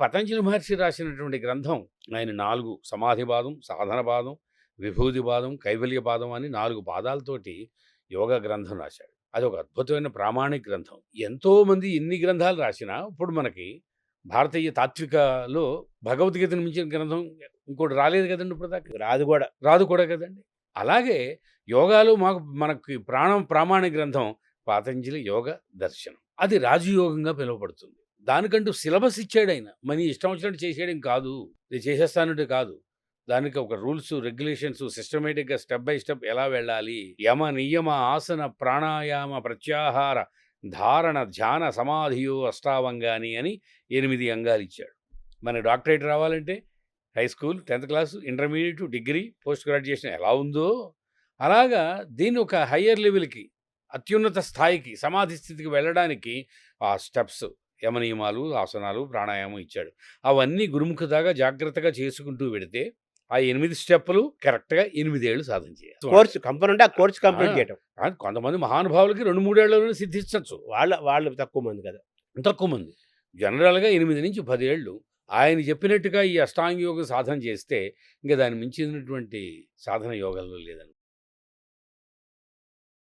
పతంజలి మహర్షి రాసినటువంటి గ్రంథం ఆయన 4 సమాధిపాదం, సాధనపాదం, విభూతిపాదం, కైవల్యపాదం అని 4 పాదాలతోటి యోగా గ్రంథం రాశాడు. అదొక అద్భుతమైన ప్రామాణిక గ్రంథం. ఎంతోమంది ఎన్ని గ్రంథాలు రాసినా ఇప్పుడు మనకి భారతీయ తాత్వికలో భగవద్గీతను మించిన గ్రంథం ఇంకోటి రాలేదు కదండి ఇప్పటిదాకా. రాదు కూడా కదండి. అలాగే యోగాలో మనకి ప్రామాణిక గ్రంథం పతంజలి యోగ దర్శనం. అది రాజయోగంగా పిలువబడుతుంది. దానికంటూ సిలబస్ ఇచ్చాడాయన. మన ఇష్టం వచ్చినట్టు చేసేయడం కాదు. ఇది చేసేస్తానంటే కాదు. దానికి ఒక రూల్స్, రెగ్యులేషన్స్ సిస్టమేటిక్‌గా స్టెప్ బై స్టెప్ ఎలా వెళ్ళాలి? యమ, నియమ, ఆసన, ప్రాణాయామ, ప్రత్యాహార, ధారణ, ధ్యాన, సమాధియో అష్టావంగాని అని 8 అంగాలిచ్చాడు. మన డాక్టరేట్ రావాలంటే high school, 10th class, intermediate, degree, post graduation ఎలా ఉందో అలాగా దీన్ని ఒక హయ్యర్ లెవెల్‌కి, అత్యున్నత స్థాయికి, సమాధి స్థితికి వెళ్ళడానికి ఆ స్టెప్స్, యమనియమాలు, ఆసనాలు, ప్రాణాయామం ఇచ్చాడు. అవన్నీ గురుముఖతగా జాగ్రత్తగా చేసుకుంటూ వెడితే ఆ 8 స్టెప్పులు కరెక్ట్‌గా 8 ఏళ్ళు సాధన చేయాలి. కోర్స్ కంపల్సరీ, ఆ కోర్స్ కంప్లీట్ చేయటం. కొంతమంది మహానుభావులకి 2, 3 ఏళ్లలోనే సిద్ధించవచ్చు. వాళ్ళు తక్కువ మంది కదా. తక్కువ మంది. జనరల్‌గా 8 నుంచి 10 ఏళ్ళు ఆయన చెప్పినట్టుగా ఈ అష్టాంగ యోగ సాధన చేస్తే ఇంక దాన్ని మించినటువంటి సాధన యోగాల్లో లేదనుకోండి.